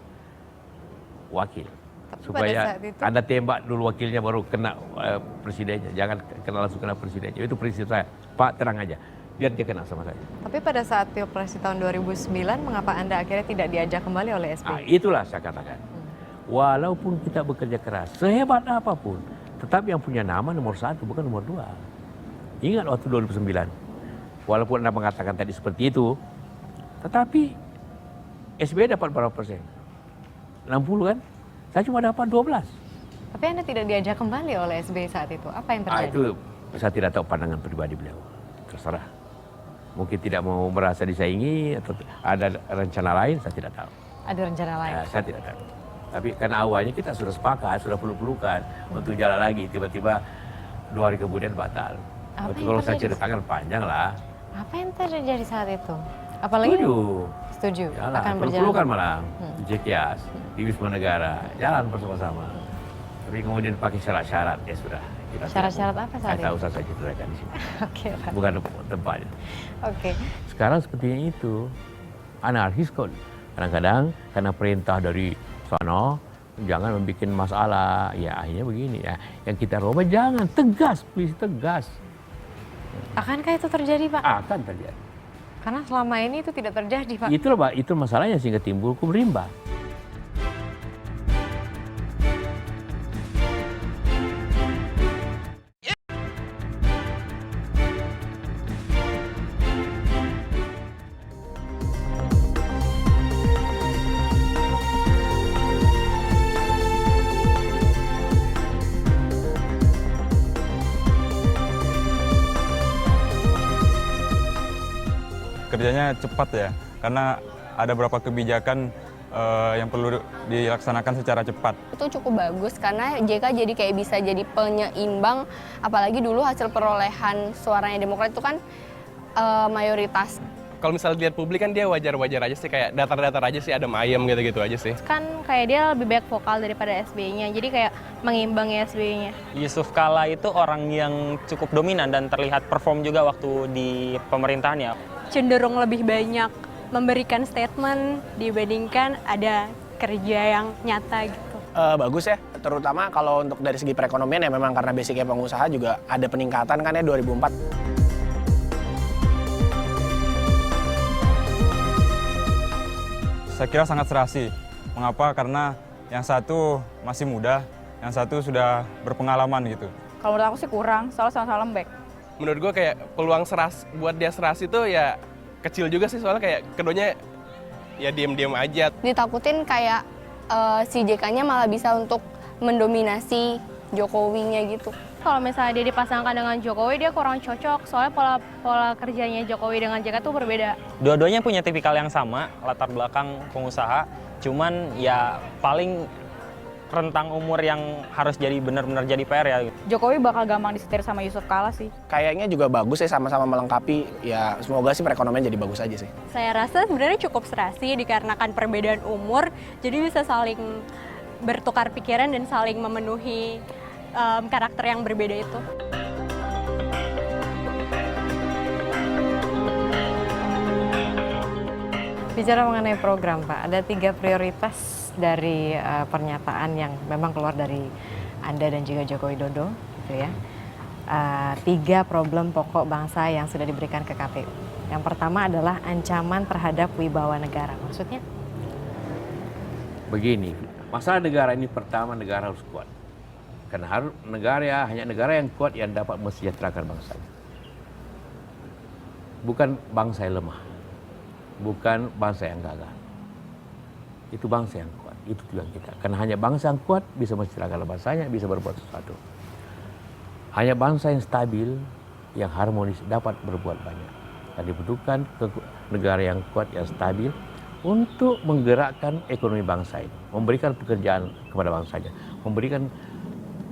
wakil. Tapi supaya Anda tembak dulu wakilnya baru kena presidennya. Jangan kena langsung kena presidennya. Itu prinsip saya. Pak tenang aja. Biar dia kena sama saya. Tapi pada saat Pilpres di tahun 2009, mengapa Anda akhirnya tidak diajak kembali oleh SBY? Nah, itulah saya katakan. Walaupun kita bekerja keras, sehebat apapun, tetap yang punya nama nomor 1 bukan nomor 2. Ingat waktu 2009. Walaupun Anda mengatakan tadi seperti itu, tetapi SBY dapat berapa persen? 60 kan? Saya cuma dapat 12. Tapi Anda tidak diajak kembali oleh SBY saat itu. Apa yang terjadi? Itu saya tidak tahu pandangan pribadi beliau. Terserah. Mungkin tidak mau merasa disaingi atau ada rencana lain, saya tidak tahu. Ada rencana lain? Saya tidak tahu. Tapi karena awalnya kita sudah sepakat, sudah peluk-pelukan untuk jalan lagi. Tiba-tiba 2 hari kemudian batal. Kalau saya ceritakan panjang lah. Apa yang terjadi saat itu? Apalagi setuju Yalah, akan berjalan. Pelukan malah JKS di Wisma Negara, jalan bersama-sama. Tapi kemudian pakai syarat-syarat, ya sudah. Syarat-syarat apa saat itu? Saya tahu saya ceritakan di sini. Oke, Pak. Bukan tempatnya. Oke. Sekarang sepertinya itu anarkis kok. Kadang-kadang karena perintah dari sana jangan membuat masalah. Ya akhirnya begini ya. Yang kita robah jangan tegas, please tegas. Akankah itu terjadi, Pak? Akan terjadi. Karena selama ini itu tidak terjadi, Pak. Itulah Pak, itu masalahnya sehingga timbul hukum rimba. Kerjanya cepat ya, karena ada beberapa kebijakan yang perlu dilaksanakan secara cepat. Itu cukup bagus karena JK jadi kayak bisa jadi penyeimbang, apalagi dulu hasil perolehan suaranya Demokrat itu kan mayoritas. Kalau misalnya lihat publik kan dia wajar-wajar aja sih, kayak datar-datar aja sih, adem ayem gitu-gitu aja sih. Kan kayak dia lebih banyak vokal daripada SBY-nya, jadi kayak mengimbangi SBY-nya. Yusuf Kala itu orang yang cukup dominan dan terlihat perform juga waktu di pemerintahannya. Cenderung lebih banyak memberikan statement dibandingkan ada kerja yang nyata gitu. Bagus ya, terutama kalau untuk dari segi perekonomian ya memang karena basicnya pengusaha juga ada peningkatan kan ya 2004. Saya kira sangat serasi. Mengapa? Karena yang satu masih muda, yang satu sudah berpengalaman gitu. Kalau menurut aku sih kurang, soalnya sama-sama lembek. Menurut gue kayak peluang buat dia serasi itu ya kecil juga sih, soalnya kayak keduanya ya diem-diem aja. Ditakutin kayak si JK-nya malah bisa untuk mendominasi Jokowinya gitu. Kalau misalnya dia dipasangkan dengan Jokowi, dia kurang cocok, soalnya pola kerjanya Jokowi dengan JK tuh berbeda. Dua-duanya punya tipikal yang sama, latar belakang pengusaha, cuman ya paling rentang umur yang harus jadi benar-benar jadi PR ya. Jokowi bakal gampang disetir sama Yusuf Kala sih. Kayaknya juga bagus ya, sama-sama melengkapi. Ya semoga sih perekonomian jadi bagus aja sih. Saya rasa sebenarnya cukup serasi dikarenakan perbedaan umur, jadi bisa saling bertukar pikiran dan saling memenuhi karakter yang berbeda itu. Bicara mengenai program, Pak, ada 3 prioritas dari pernyataan yang memang keluar dari Anda dan juga Joko Widodo, gitu ya. 3 problem pokok bangsa yang sudah diberikan ke KPU. Yang pertama adalah ancaman terhadap wibawa negara. Maksudnya? Begini, masalah negara ini pertama negara harus kuat. Karena harus hanya negara yang kuat yang dapat mensejahterakan bangsanya. Bukan bangsa yang lemah, bukan bangsa yang gagal. Itu bangsa yang kuat, itu tujuan kita. Karena hanya bangsa yang kuat bisa mensejahterakan bangsanya, bisa berbuat sesuatu. Hanya bangsa yang stabil, yang harmonis dapat berbuat banyak. Dan dibutuhkan negara yang kuat, yang stabil untuk menggerakkan ekonomi bangsa ini, memberikan pekerjaan kepada bangsanya, memberikan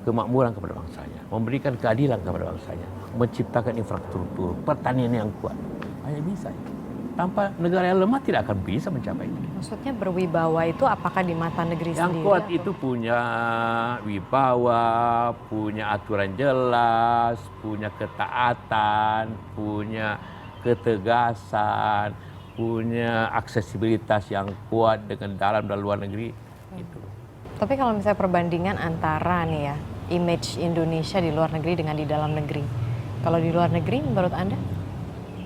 kemakmuran kepada bangsanya, memberikan keadilan kepada bangsanya, menciptakan infrastruktur pertanian yang kuat. Hanya bisa. Tanpa negara yang lemah tidak akan bisa mencapai itu. Maksudnya berwibawa itu apakah di mata negeri yang sendiri? Yang kuat itu punya wibawa, punya aturan jelas, punya ketaatan, punya ketegasan, punya aksesibilitas yang kuat dengan dalam dan luar negeri. Gitu. Tapi kalau misalnya perbandingan antara nih ya, image Indonesia di luar negeri dengan di dalam negeri. Kalau di luar negeri menurut Anda?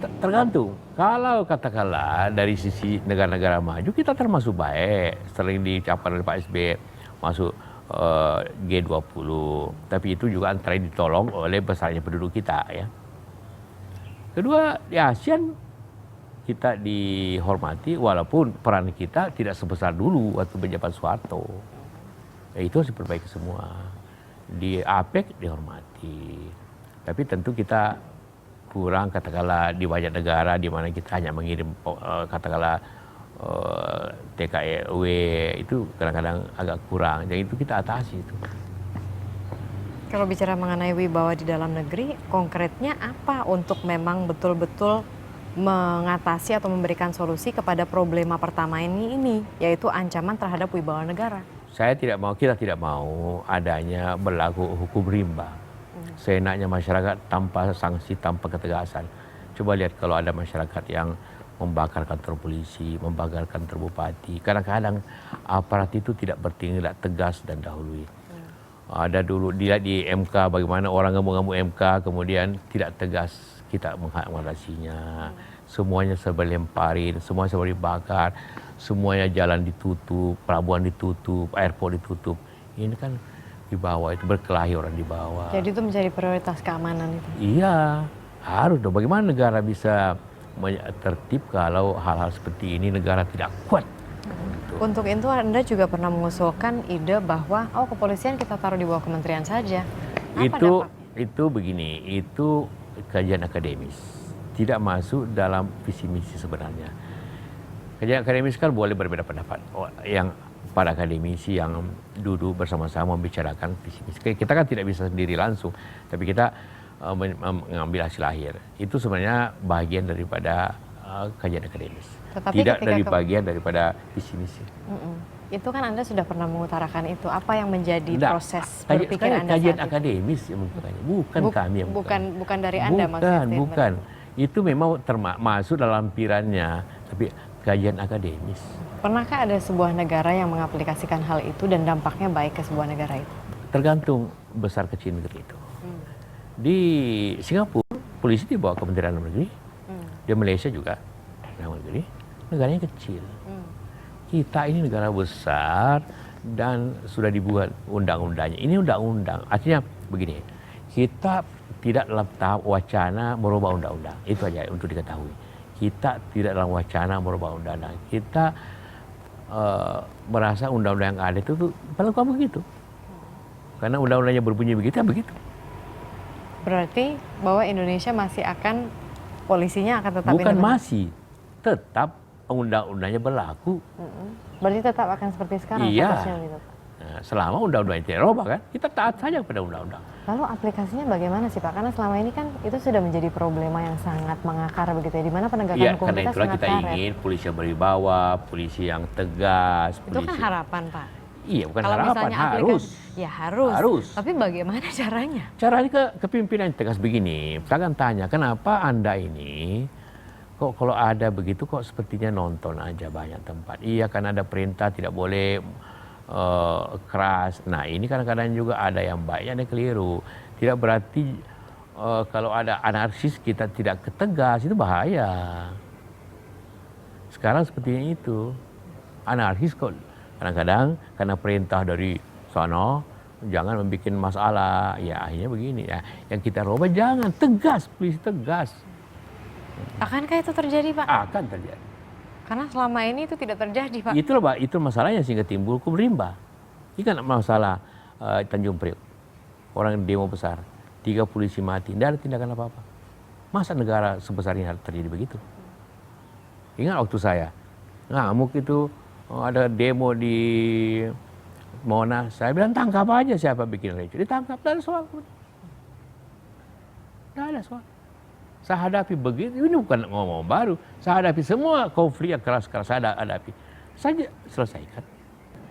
Tergantung. Kalau katakanlah dari sisi negara-negara maju kita termasuk baik. Sering diucapkan oleh Pak SBY masuk G20. Tapi itu juga antara ditolong oleh besarnya penduduk kita ya. Kedua, di ASEAN kita dihormati walaupun peran kita tidak sebesar dulu waktu menjabat Soeharto. Ya, itu harus diperbaiki semua. Di APEC dihormati. Tapi tentu kita kurang katakanlah di banyak negara di mana kita hanya mengirim katakanlah TKW itu kadang-kadang agak kurang. Jadi itu kita atasi itu. Kalau bicara mengenai wibawa di dalam negeri, konkretnya apa untuk memang betul-betul mengatasi atau memberikan solusi kepada problema pertama ini, yaitu ancaman terhadap wibawa negara? Kita tidak mau adanya berlaku hukum rimba. Seenaknya masyarakat tanpa sanksi, tanpa ketegasan. Coba lihat kalau ada masyarakat yang membakar kantor polisi, membakar kantor bupati. Kadang-kadang aparat itu tidak bertindak tegas dan dahului. Ada dulu dia di MK bagaimana orang ngamuk-ngamuk MK kemudian tidak tegas kita mengatasinya. Semuanya serba lemparin, semuanya serba dibakar, semuanya jalan ditutup, pelabuhan ditutup, airport ditutup. Ini kan di bawah itu berkelahi orang di bawah. Jadi itu menjadi prioritas keamanan itu? Iya, harus dong. Bagaimana negara bisa tertib kalau hal-hal seperti ini negara tidak kuat? Untuk itu Anda juga pernah mengusulkan ide bahwa kepolisian kita taruh di bawah kementerian saja. Itu begini, itu kajian akademis. Tidak masuk dalam visi misi sebenarnya. Kajian akademis kan boleh berbeda pendapat. Yang para akademisi yang duduk bersama-sama membicarakan visi misi. Kita kan tidak bisa sendiri langsung, tapi kita mengambil hasil akhir. Itu sebenarnya bagian daripada kajian akademis. Tetapi tidak dari bagian daripada visi misi. Itu kan Anda sudah pernah mengutarakan itu. Apa yang menjadi proses berpikir Anda kajian saat akademis yang mengutarakannya, bukan kami yang bukan dari Anda maksudnya. Bukan. Itu memang masuk dalam lampirannya, tapi kajian akademis. Pernahkah ada sebuah negara yang mengaplikasikan hal itu dan dampaknya baik ke sebuah negara itu? Tergantung besar kecil negeri itu. Di Singapura, polisi di bawah Kementerian Dalam Negeri. Di Malaysia juga, dalam negeri. Negaranya kecil. Kita ini negara besar dan sudah dibuat undang-undangnya. Ini undang-undang, artinya begini, kita tidak dalam tahap wacana merubah undang-undang. Itu aja untuk diketahui. Kita tidak dalam wacana merubah undang-undang. Kita merasa undang-undang yang ada itu berlaku begitu. Karena undang-undangnya berbunyi begitu, ya begitu. Berarti bahwa Indonesia masih akan, polisinya akan tetap bukan masih, tetap undang-undangnya berlaku. Berarti tetap akan seperti sekarang? Iya. Nah, selama undang-undang tidak dirubah kan, kita taat saja pada undang-undang. Lalu aplikasinya bagaimana sih Pak? Karena selama ini kan itu sudah menjadi problema yang sangat mengakar begitu ya, di mana penegakan hukum karena kita itulah sangat kita karet. ingin polisi yang berwibawa, polisi yang tegas. Itu kan harapan Pak. Iya, bukan kalau harapan, misalnya harus. Ya harus. Harus. Tapi bagaimana caranya? Caranya kepimpinan tegas begini. Saya akan tanya, kenapa Anda ini kok kalau ada begitu kok sepertinya nonton aja banyak tempat. Iya, kan ada perintah tidak boleh keras. Nah, ini kadang-kadang juga ada yang baik, ada yang keliru. Tidak berarti kalau ada anarkis kita tidak ketegas, itu bahaya. Sekarang sepertinya itu. Anarkis kok kadang-kadang karena perintah dari sana jangan membuat masalah. Ya akhirnya begini ya. Yang kita rubah jangan, tegas, polisi tegas. Akankah itu terjadi Pak? Akan terjadi. Karena selama ini itu tidak terjadi Pak. Itulah Pak, itu masalahnya sehingga timbul hukum rimba. Ini kan masalah Tanjung Priok. Orang demo besar, 3 polisi mati, tidak ada tindakan apa-apa. Masa negara sebesar ini terjadi begitu? Ingat waktu saya, ngamuk itu, ada demo di Monas, saya bilang tangkap aja siapa bikin ricu. Ditangkap, tidak ada soal. Tidak ada soal. Saya hadapi begitu, ini bukan ngomong baru. Saya hadapi semua konflik yang keras-keras, saya hadapi. Saya selesaikan.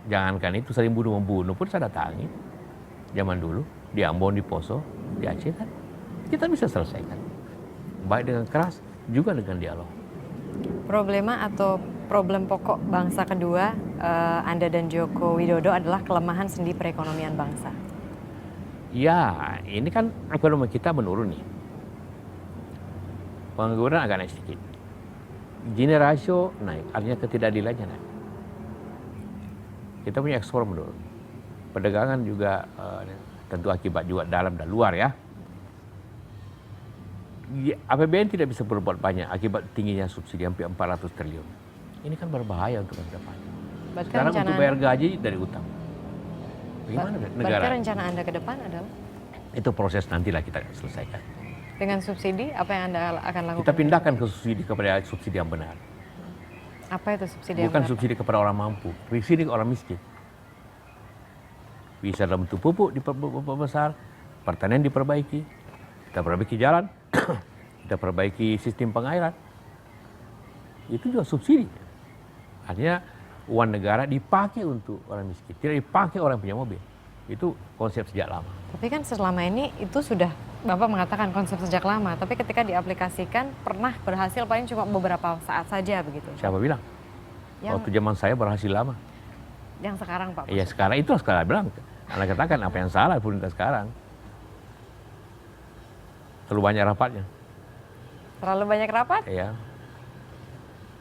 Jangankan itu, saling bunuh-membunuh pun saya datangi. Zaman dulu, di Ambon, di Poso, di Aceh kan. Kita bisa selesaikan. Baik dengan keras, juga dengan dialog. Problema atau problem pokok bangsa kedua Anda dan Joko Widodo adalah kelemahan sendi perekonomian bangsa. Ya, ini kan ekonomi kita menurun nih. Pengangguran agak naik sedikit. Gini rasio naik, artinya ketidakadilannya naik. Kita punya ekspor menurun. Perdagangan juga tentu akibat juga dalam dan luar ya. APBN tidak bisa berbuat banyak akibat tingginya subsidi hampir 400 triliun. Ini kan berbahaya untuk masa depan. Sekarang untuk bayar gaji dari utang. Bagaimana negara? Berarti rencana Anda ke depan adalah? Itu proses nantilah kita selesaikan. Dengan subsidi, apa yang Anda akan lakukan? Kita pindahkan ke subsidi kepada subsidi yang benar. Apa itu subsidi yang Bukan benar? subsidi kepada orang mampu, subsidi ke orang miskin. Bisa dalam bentuk pupuk diperbesar, pertanian diperbaiki, kita perbaiki jalan, kita perbaiki sistem pengairan. Itu juga subsidi. Artinya uang negara dipakai untuk orang miskin, tidak dipakai orang punya mobil. Itu konsep sejak lama. Tapi kan selama ini itu sudah Bapak mengatakan konsep sejak lama, tapi ketika diaplikasikan pernah berhasil paling cuma beberapa saat saja begitu. Siapa bilang? Waktu zaman saya berhasil lama. Yang sekarang Pak? Iya sekarang itu sekarang bilang. Anda katakan apa yang salah pemerintah sekarang. Terlalu banyak rapatnya. Terlalu banyak rapat? Ya.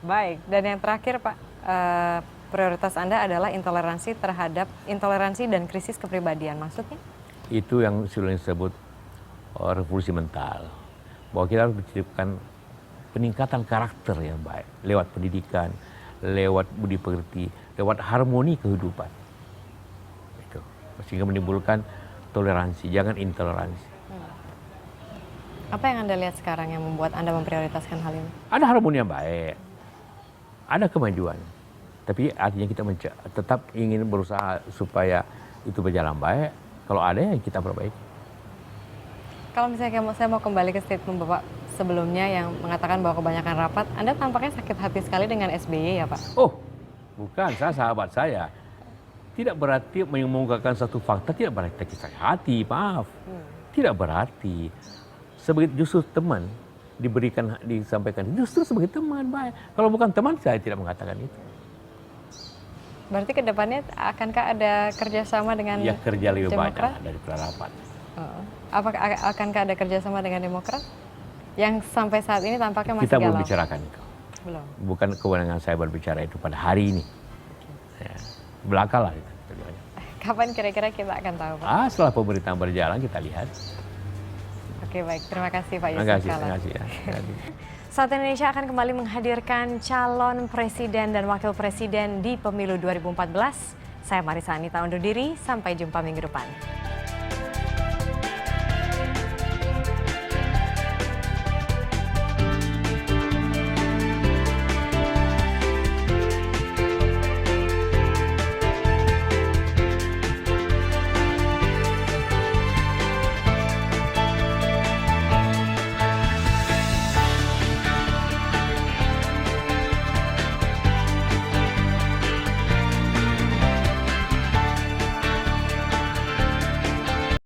Baik, dan yang terakhir Pak, prioritas Anda adalah intoleransi dan krisis kepribadian, maksudnya? Itu yang sudah disebut revolusi mental. Bahwa kita harus menciptakan peningkatan karakter yang baik lewat pendidikan, lewat budi pekerti, lewat harmoni kehidupan. Itu sehingga menimbulkan toleransi, jangan intoleransi. Apa yang Anda lihat sekarang yang membuat Anda memprioritaskan hal ini? Ada harmoni yang baik, ada kemajuan. Tapi artinya kita tetap ingin berusaha supaya itu berjalan baik. Kalau ada yang kita perbaiki. Kalau misalnya saya mau kembali ke statement Bapak sebelumnya yang mengatakan bahwa kebanyakan rapat, Anda tampaknya sakit hati sekali dengan SBY ya Pak? Oh, bukan, saya sahabat saya. Tidak berarti mengungkapkan satu fakta, tidak berarti sakit hati, maaf. Tidak berarti. Justru teman disampaikan, justru sebagai teman baik. Kalau bukan teman, saya tidak mengatakan itu. Berarti kedepannya akankah ada kerjasama dengan ya, kerja lebih Demokrat? banyak dari rapat. Apakah akankah ada kerjasama dengan Demokrat? Yang sampai saat ini tampaknya masih kita galau. Belum bicarakan itu. Belum. Bukan kewenangan saya berbicara itu pada hari ini. Ya, belakang lah itu. Kapan kira-kira kita akan tahu Pak? Setelah pemerintahan berjalan kita lihat. Oke baik, terima kasih Pak Yusuf Kala. Terima kasih ya. Saat Indonesia akan kembali menghadirkan calon presiden dan wakil presiden di pemilu 2014. Saya Marisa Anita undur diri, sampai jumpa minggu depan.